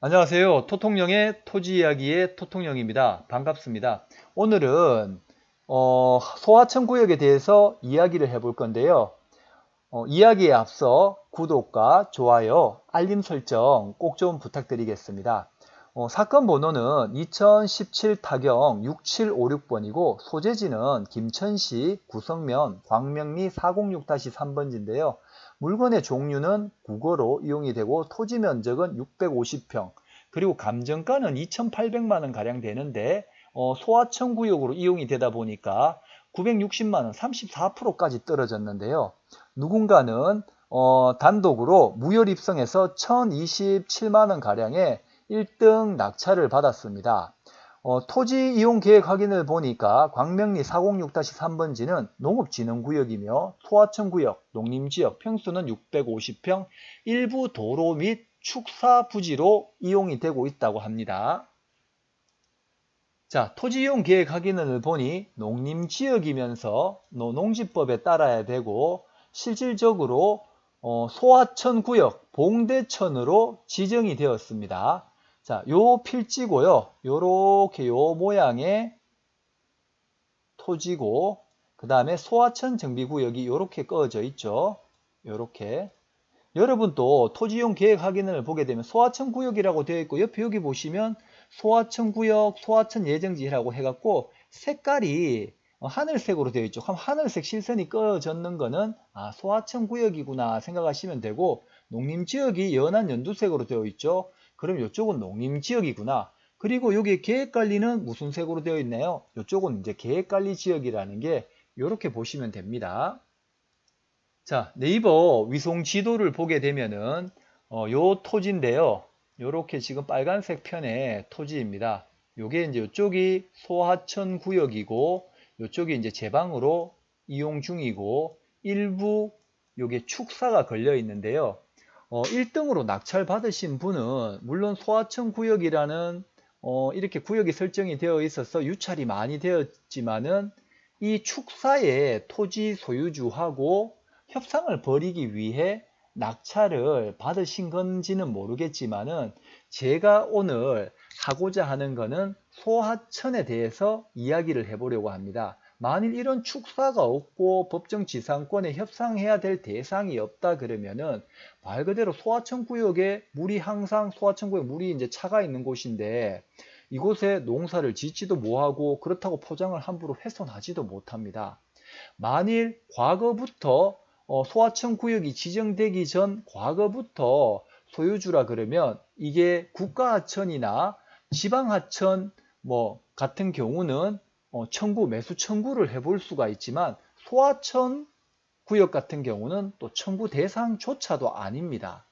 안녕하세요. 토통령의 토지 이야기의 토통령입니다. 반갑습니다. 오늘은 소하천 구역에 대해서 이야기를 해볼 건데요. 이야기에 앞서 구독과 좋아요, 알림 설정 꼭 좀 부탁드리겠습니다. 사건 번호는 2017 타경 6756번이고 소재지는 김천시 구성면 광명리 406-3번지인데요. 물건의 종류는 국어로 이용이 되고 토지 면적은 650평, 그리고 감정가는 2,800만원 가량 되는데 소하천 구역으로 이용이 되다 보니까 960만원 34%까지 떨어졌는데요. 누군가는 단독으로 무혈 입성해서 1,027만원 가량의 1등 낙찰을 받았습니다. 토지 이용 계획 확인을 보니까 광명리 406-3번지는 농업진흥구역이며 소하천구역, 농림지역, 평수는 650평, 일부 도로 및 축사 부지로 이용이 되고 있다고 합니다. 자, 토지 이용 계획 확인을 보니 농림지역이면서 농지법에 따라야 되고 실질적으로 소하천 구역 봉대천으로 지정이 되었습니다. 자, 요 필지고요. 요렇게 요 모양의 토지고 그 다음에 소하천 정비구역이 요렇게 꺼져 있죠. 요렇게. 여러분 또 토지이용 계획 확인을 보게 되면 소하천 구역이라고 되어 있고 옆에 여기 보시면 소하천 구역, 소하천 예정지라고 해갖고 색깔이 하늘색으로 되어 있죠. 그럼 하늘색 실선이 꺼졌는 거는 소하천 구역이구나 생각하시면 되고 농림지역이 연한 연두색으로 되어 있죠. 그럼 이쪽은 농림지역이구나. 그리고 여기 계획관리는 무슨 색으로 되어 있나요? 이쪽은 이제 계획관리 지역이라는 게 이렇게 보시면 됩니다. 자, 네이버 위성 지도를 보게 되면은 요 토지인데요. 요렇게 지금 빨간색 편의 토지입니다. 요게 이제 이쪽이 소하천 구역이고 요쪽이 이제 제방으로 이용 중이고 일부 요게 축사가 걸려 있는데요. 1등으로 낙찰 받으신 분은 물론 소하천 구역이라는 이렇게 구역이 설정이 되어 있어서 유찰이 많이 되었지만은 이 축사의 토지 소유주하고 협상을 벌이기 위해 낙찰을 받으신 건지는 모르겠지만은 제가 오늘 하고자 하는 거는 소하천에 대해서 이야기를 해보려고 합니다. 만일 이런 축사가 없고 법정지상권에 협상해야 될 대상이 없다 그러면은 말 그대로 소하천 구역에 물이 항상 소하천 구역에 물이 이제 차가 있는 곳인데 이곳에 농사를 짓지도 못하고 그렇다고 포장을 함부로 훼손하지도 못합니다. 만일 과거부터 소하천 구역이 지정되기 전 과거부터 소유주라 그러면 이게 국가하천이나 지방하천 같은 경우는 매수 청구를 해볼 수가 있지만 소하천 구역 같은 경우는 또 청구 대상조차도 아닙니다.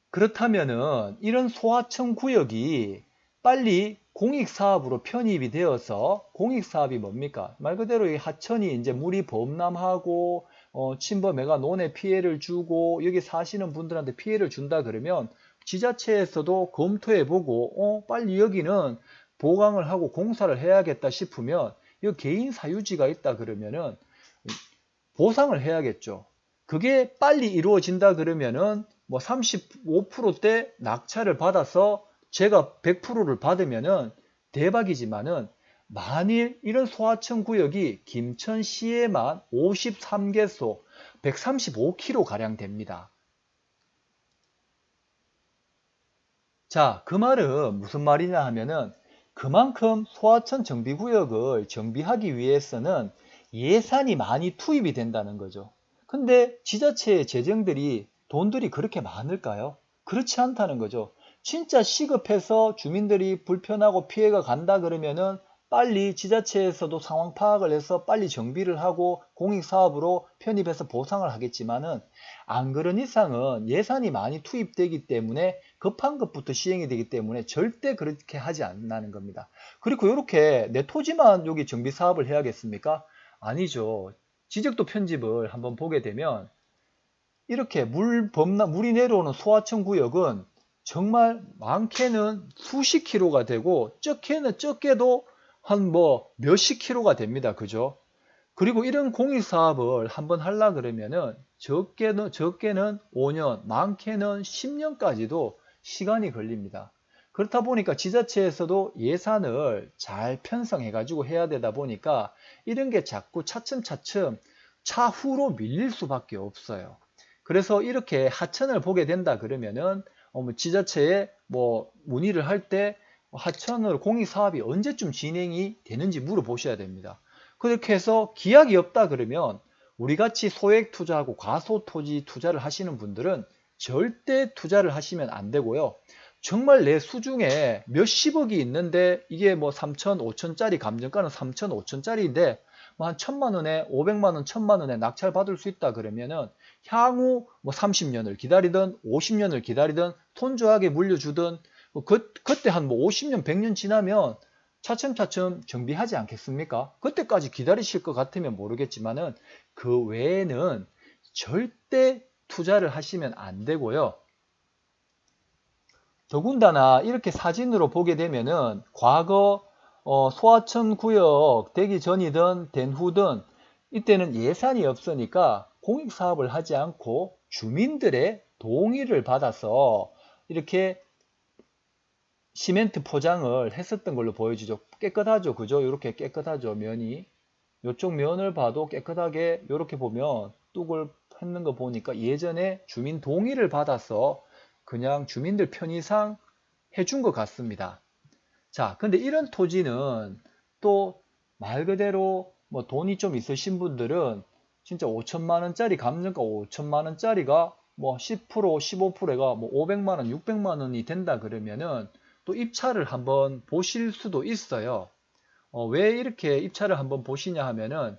그렇다면은 이런 소하천 구역이 빨리 공익사업으로 편입이 되어서 공익사업이 뭡니까? 말 그대로 이 하천이 이제 물이 범람하고 침범해가 논에 피해를 주고 여기 사시는 분들한테 피해를 준다 그러면 지자체에서도 검토해보고 빨리 여기는 보강을 하고 공사를 해야겠다 싶으면 이 개인 사유지가 있다 그러면은 보상을 해야겠죠. 그게 빨리 이루어진다 그러면은 35%대 낙찰을 받아서 제가 100%를 받으면은 대박이지만은 만일 이런 소하천 구역이 김천시에만 53개소 135km 가량 됩니다. 자, 그 말은 무슨 말이냐 하면은 그만큼 소하천 정비구역을 정비하기 위해서는 예산이 많이 투입이 된다는 거죠. 근데 지자체의 재정들이 돈들이 그렇게 많을까요? 그렇지 않다는 거죠. 진짜 시급해서 주민들이 불편하고 피해가 간다 그러면은 빨리 지자체에서도 상황 파악을 해서 빨리 정비를 하고 공익사업으로 편입해서 보상을 하겠지만은 안 그런 이상은 예산이 많이 투입되기 때문에 급한 것부터 시행이 되기 때문에 절대 그렇게 하지 않는 겁니다. 그리고 이렇게 내 토지만 여기 정비 사업을 해야겠습니까? 아니죠. 지적도 편집을 한번 보게 되면 이렇게 물이 내려오는 소하천 구역은 정말 많게는 수십 킬로가 되고 적게도 한 몇십 킬로가 됩니다. 그죠? 그리고 이런 공익사업을 한번 하려 그러면은 적게는 5년, 많게는 10년까지도 시간이 걸립니다. 그렇다 보니까 지자체에서도 예산을 잘 편성해 가지고 해야 되다 보니까 이런 게 자꾸 차츰차츰 차후로 밀릴 수밖에 없어요. 그래서 이렇게 하천을 보게 된다 그러면은 지자체에 뭐 문의를 할 때 하천으로 공익사업이 언제쯤 진행이 되는지 물어보셔야 됩니다. 그렇게 해서 기약이 없다 그러면 우리같이 소액 투자하고 과소토지 투자를 하시는 분들은 절대 투자를 하시면 안 되고요. 정말 내 수중에 몇십억이 있는데 이게 뭐 3천, 5천짜리 감정가는 3천, 5천짜리인데 뭐 한 1,000만 원에 500만 원, 1,000만 원에 낙찰 받을 수 있다 그러면은 향후 뭐 30년을 기다리든 50년을 기다리든 손주에게 물려주든 그때 한 뭐 50년, 100년 지나면 차츰차츰 정비하지 않겠습니까? 그때까지 기다리실 것 같으면 모르겠지만은 그 외에는 절대 투자를 하시면 안 되고요. 더군다나 이렇게 사진으로 보게 되면은 과거 소하천 구역 되기 전이든 된 후든 이때는 예산이 없으니까 공익사업을 하지 않고 주민들의 동의를 받아서 이렇게 시멘트 포장을 했었던 걸로 보여지죠. 깨끗하죠. 그죠? 이렇게 깨끗하죠. 면이. 이쪽 면을 봐도 깨끗하게 이렇게 보면 뚝을 했는 거 보니까 예전에 주민 동의를 받아서 그냥 주민들 편의상 해준 것 같습니다. 자, 근데 이런 토지는 또 말 그대로 뭐 돈이 좀 있으신 분들은 진짜 5천만 원짜리 감정가 5천만 원짜리가 뭐 10%, 15%가 뭐 500만 원, 600만 원이 된다 그러면은 또 입찰을 한번 보실 수도 있어요. 왜 이렇게 입찰을 한번 보시냐 하면은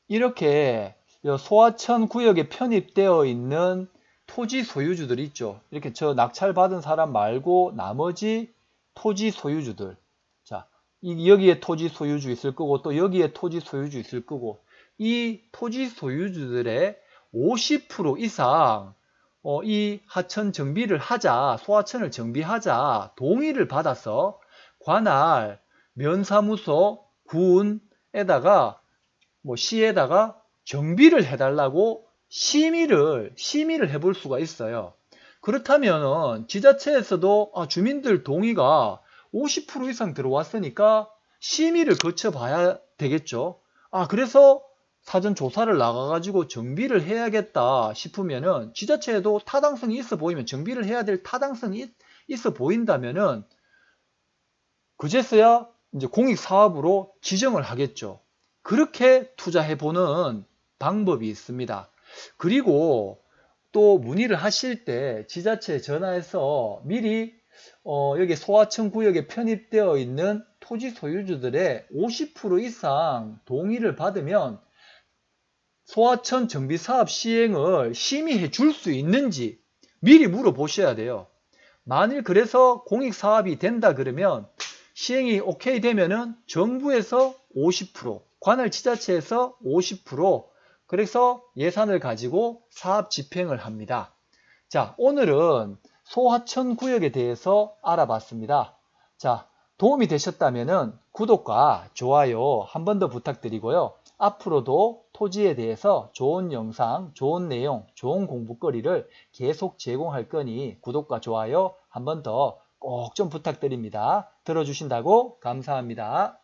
이렇게 소하천 구역에 편입되어 있는 토지 소유주들 있죠. 이렇게 저 낙찰 받은 사람 말고 나머지 토지 소유주들. 자, 여기에 토지 소유주 있을 거고 또 여기에 토지 소유주 있을 거고 이 토지 소유주들의 50% 이상 이 하천 정비를 하자, 소하천을 정비하자 동의를 받아서 관할, 면사무소, 군에다가 뭐 시에다가 정비를 해달라고 심의를 해볼 수가 있어요. 그렇다면 지자체에서도 주민들 동의가 50% 이상 들어왔으니까 심의를 거쳐봐야 되겠죠. 그래서 사전 조사를 나가가지고 정비를 해야겠다 싶으면은 지자체에도 타당성이 있어 보이면 정비를 해야 될 타당성이 있어 보인다면은 그제서야 이제 공익사업으로 지정을 하겠죠. 그렇게 투자해보는 방법이 있습니다. 그리고 또 문의를 하실 때 지자체에 전화해서 미리 여기 소하천 구역에 편입되어 있는 토지 소유주들의 50% 이상 동의를 받으면 소하천 정비사업 시행을 심의해 줄 수 있는지 미리 물어보셔야 돼요. 만일 그래서 공익사업이 된다 그러면 시행이 오케이 되면은 정부에서 50%, 관할 지자체에서 50%, 그래서 예산을 가지고 사업 집행을 합니다. 자, 오늘은 소하천 구역에 대해서 알아봤습니다. 자, 도움이 되셨다면은 구독과 좋아요 한 번 더 부탁드리고요. 앞으로도 토지에 대해서 좋은 영상, 좋은 내용, 좋은 공부거리를 계속 제공할 거니 구독과 좋아요 한 번 더 꼭 좀 부탁드립니다. 들어주신다고 감사합니다.